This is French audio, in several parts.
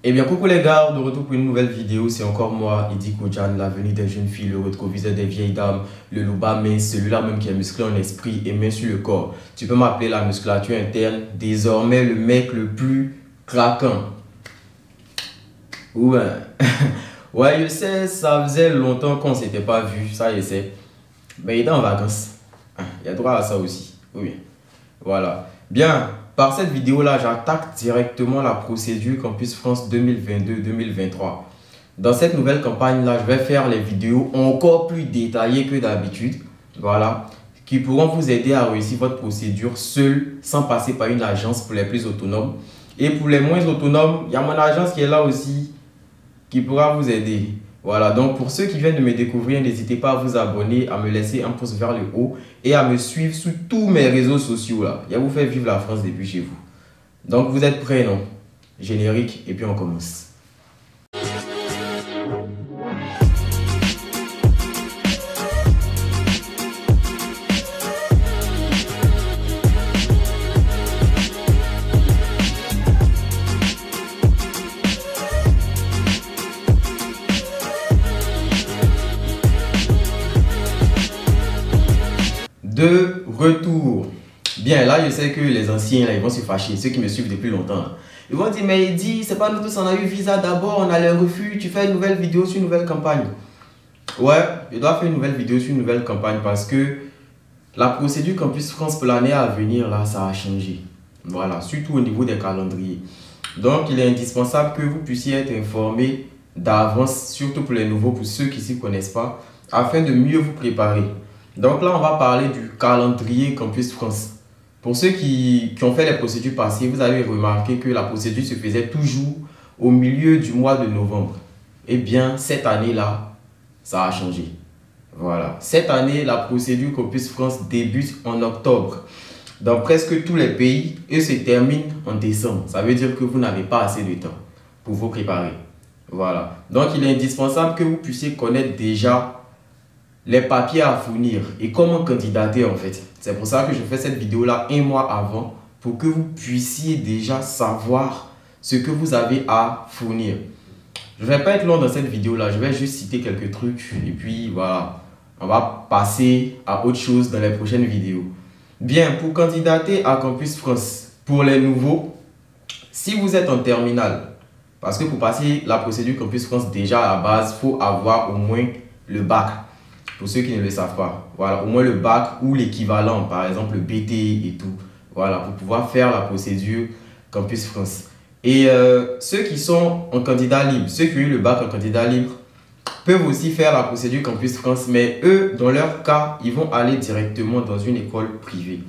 Eh bien, coucou les gars, de retour pour une nouvelle vidéo. C'est encore moi, Eddy Kodjan, l'avenir des jeunes filles, le rétroviseur des vieilles dames, le louba mince, celui-là même qui est musclé en esprit et main sur le corps. Tu peux m'appeler la musculature interne, désormais le mec le plus craquant. Ouais, ouais, je sais, ça faisait longtemps qu'on ne s'était pas vu, ça je sais. Mais il est en vacances. Il y a droit à ça aussi. Oui, voilà. Bien. Par cette vidéo-là, j'attaque directement la procédure Campus France 2022-2023. Dans cette nouvelle campagne-là, je vais faire les vidéos encore plus détaillées que d'habitude. Voilà. Qui pourront vous aider à réussir votre procédure seul, sans passer par une agence pour les plus autonomes. Et pour les moins autonomes, il y a mon agence qui est là aussi, qui pourra vous aider. Voilà, donc pour ceux qui viennent de me découvrir, n'hésitez pas à vous abonner, à me laisser un pouce vers le haut et à me suivre sur tous mes réseaux sociaux là. Il y a vous faire vivre la France depuis chez vous. Donc vous êtes prêts, non? Générique et puis on commence. De retour. Bien, là, je sais que les anciens, là, ils vont se fâcher. Ceux qui me suivent depuis longtemps. Là. Ils vont dire, mais Eddy, c'est pas nous tous, on a eu visa d'abord, on a le refus, tu fais une nouvelle vidéo sur une nouvelle campagne. Ouais, je dois faire une nouvelle vidéo sur une nouvelle campagne parce que la procédure Campus France pour l'année à venir, là, ça a changé. Voilà, surtout au niveau des calendriers. Donc, il est indispensable que vous puissiez être informé d'avance, surtout pour les nouveaux, pour ceux qui ne s'y connaissent pas, afin de mieux vous préparer. Donc là, on va parler du calendrier Campus France. Pour ceux qui ont fait les procédures passées, vous avez remarqué que la procédure se faisait toujours au milieu du mois de novembre. Eh bien, cette année-là, ça a changé. Voilà. Cette année, la procédure Campus France débute en octobre. Dans presque tous les pays, et se termine en décembre. Ça veut dire que vous n'avez pas assez de temps pour vous préparer. Voilà. Donc, il est indispensable que vous puissiez connaître déjà les papiers à fournir et comment candidater en fait. C'est pour ça que je fais cette vidéo là un mois avant pour que vous puissiez déjà savoir ce que vous avez à fournir. Je ne vais pas être long dans cette vidéo là, je vais juste citer quelques trucs et puis voilà, on va passer à autre chose dans les prochaines vidéos. Bien, pour candidater à Campus France, pour les nouveaux, si vous êtes en terminale, parce que pour passer la procédure Campus France déjà à la base, il faut avoir au moins le bac. Pour ceux qui ne le savent pas, voilà, au moins le bac ou l'équivalent, par exemple le BT et tout, voilà, pour pouvoir faire la procédure Campus France. Et ceux qui sont en candidat libre, ceux qui ont eu le bac en candidat libre, peuvent aussi faire la procédure Campus France, mais eux, dans leur cas, ils vont aller directement dans une école privée.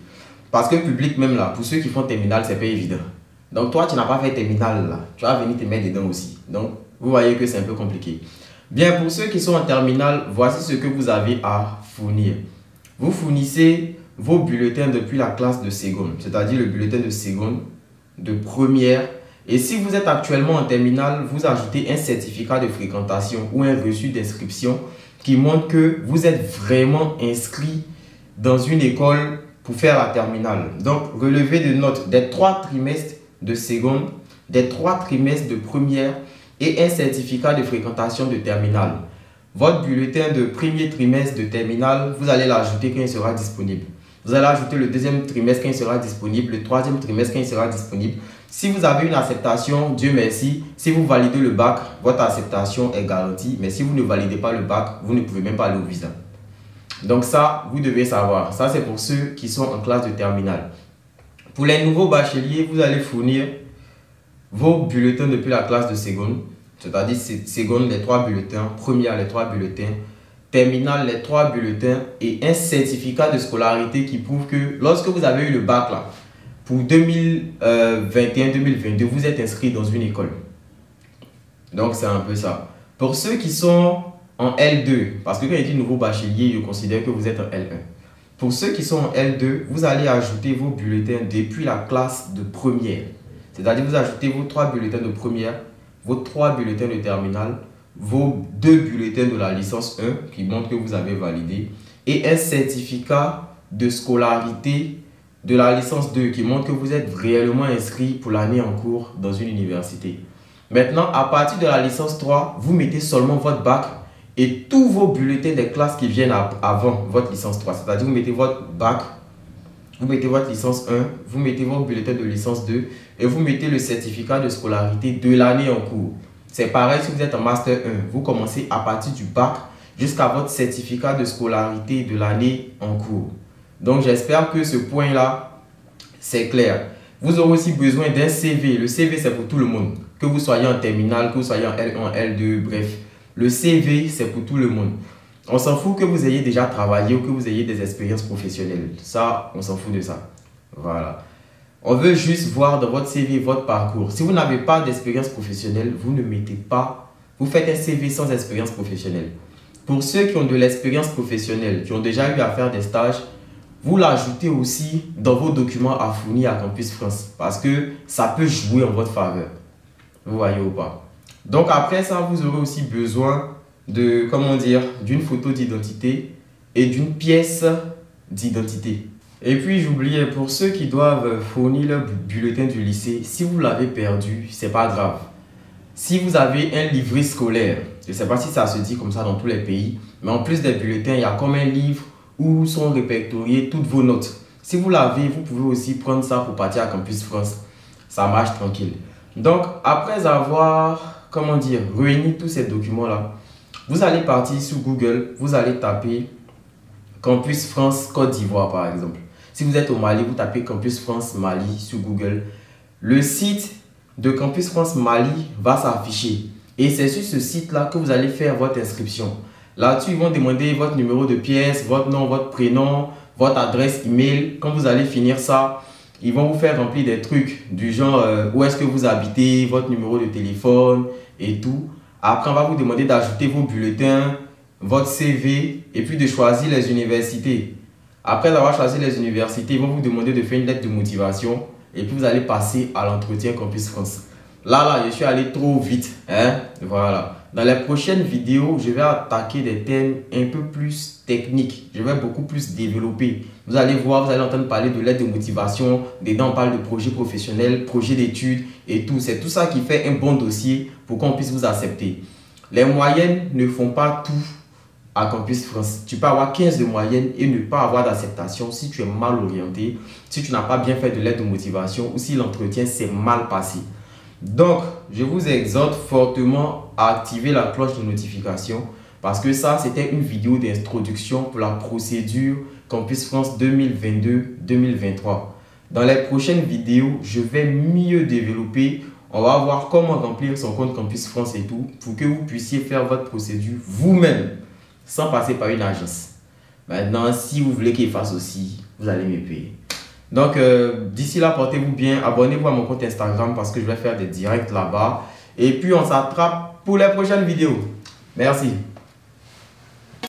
Parce que le public, même là, pour ceux qui font terminale, c'est pas évident. Donc toi, tu n'as pas fait terminale là, tu vas venir te mettre dedans aussi. Donc, vous voyez que c'est un peu compliqué. Bien, pour ceux qui sont en terminale, voici ce que vous avez à fournir. Vous fournissez vos bulletins depuis la classe de seconde, c'est-à-dire le bulletin de seconde, de première. Et si vous êtes actuellement en terminale, vous ajoutez un certificat de fréquentation ou un reçu d'inscription qui montre que vous êtes vraiment inscrit dans une école pour faire la terminale. Donc, relevé de notes des 3 trimestres de seconde, des 3 trimestres de première, et un certificat de fréquentation de terminale. Votre bulletin de premier trimestre de terminale, vous allez l'ajouter quand il sera disponible. Vous allez ajouter le deuxième trimestre quand il sera disponible, le troisième trimestre quand il sera disponible. Si vous avez une acceptation, Dieu merci, si vous validez le bac, votre acceptation est garantie. Mais si vous ne validez pas le bac, vous ne pouvez même pas aller au visa. Donc ça, vous devez savoir. Ça, c'est pour ceux qui sont en classe de terminale. Pour les nouveaux bacheliers, vous allez fournir vos bulletins depuis la classe de seconde, c'est-à-dire seconde les 3 bulletins, première les 3 bulletins, terminale les 3 bulletins et un certificat de scolarité qui prouve que lorsque vous avez eu le bac là, pour 2021-2022, vous êtes inscrit dans une école. Donc c'est un peu ça. Pour ceux qui sont en L2, parce que quand il dit nouveau bachelier, je considère que vous êtes en L1. Pour ceux qui sont en L2, vous allez ajouter vos bulletins depuis la classe de première. C'est-à-dire vous ajoutez vos 3 bulletins de première, vos 3 bulletins de terminale, vos 2 bulletins de la licence 1 qui montrent que vous avez validé et un certificat de scolarité de la licence 2 qui montre que vous êtes réellement inscrit pour l'année en cours dans une université. Maintenant, à partir de la licence 3, vous mettez seulement votre bac et tous vos bulletins des classes qui viennent avant votre licence 3. C'est-à-dire vous mettez votre bac, vous mettez votre licence 1, vous mettez votre bulletin de licence 2 et vous mettez le certificat de scolarité de l'année en cours. C'est pareil si vous êtes en master 1, vous commencez à partir du bac jusqu'à votre certificat de scolarité de l'année en cours. Donc j'espère que ce point-là, c'est clair. Vous aurez aussi besoin d'un CV. Le CV, c'est pour tout le monde. Que vous soyez en terminale, que vous soyez en L1, L2, bref. Le CV, c'est pour tout le monde. On s'en fout que vous ayez déjà travaillé ou que vous ayez des expériences professionnelles. Ça, on s'en fout de ça. Voilà. On veut juste voir dans votre CV votre parcours. Si vous n'avez pas d'expérience professionnelle, vous ne mettez pas. Vous faites un CV sans expérience professionnelle. Pour ceux qui ont de l'expérience professionnelle, qui ont déjà eu à faire des stages, vous l'ajoutez aussi dans vos documents à fournir à Campus France parce que ça peut jouer en votre faveur. Vous voyez ou pas? Donc après ça, vous aurez aussi besoin de, comment dire, d'une photo d'identité et d'une pièce d'identité. Et puis j'oubliais, pour ceux qui doivent fournir leur bulletin du lycée, si vous l'avez perdu, c'est pas grave. Si vous avez un livret scolaire, je ne sais pas si ça se dit comme ça dans tous les pays, mais en plus des bulletins, il y a comme un livre où sont répertoriées toutes vos notes. Si vous l'avez, vous pouvez aussi prendre ça pour partir à Campus France. Ça marche tranquille. Donc, après avoir, comment dire, réuni tous ces documents-là, vous allez partir sur Google, vous allez taper Campus France Côte d'Ivoire par exemple. Si vous êtes au Mali, vous tapez Campus France Mali sur Google. Le site de Campus France Mali va s'afficher. Et c'est sur ce site-là que vous allez faire votre inscription. Là-dessus, ils vont demander votre numéro de pièce, votre nom, votre prénom, votre adresse email. Quand vous allez finir ça, ils vont vous faire remplir des trucs du genre où est-ce que vous habitez, votre numéro de téléphone et tout. Après, on va vous demander d'ajouter vos bulletins, votre CV et puis de choisir les universités. Après avoir choisi les universités, ils vont vous demander de faire une lettre de motivation et puis vous allez passer à l'entretien Campus France. Là, je suis allé trop vite. Hein? Voilà. Dans les prochaines vidéos, je vais attaquer des thèmes un peu plus techniques. Je vais beaucoup plus développer. Vous allez voir, vous allez entendre parler de lettre de motivation. Dedans, on parle de projet professionnel, projet d'études et tout. C'est tout ça qui fait un bon dossier pour qu'on puisse vous accepter. Les moyennes ne font pas tout à Campus France. Tu peux avoir 15 de moyenne et ne pas avoir d'acceptation si tu es mal orienté, si tu n'as pas bien fait de lettre de motivation ou si l'entretien s'est mal passé. Donc, je vous exhorte fortement à activer la cloche de notification parce que ça, c'était une vidéo d'introduction pour la procédure Campus France 2022-2023. Dans les prochaines vidéos, je vais mieux développer. On va voir comment remplir son compte Campus France et tout pour que vous puissiez faire votre procédure vous-même sans passer par une agence. Maintenant, si vous voulez qu'il fasse aussi, vous allez me payer. Donc, d'ici là, portez-vous bien. Abonnez-vous à mon compte Instagram parce que je vais faire des directs là-bas. Et puis, on s'attrape pour les prochaines vidéos. Merci.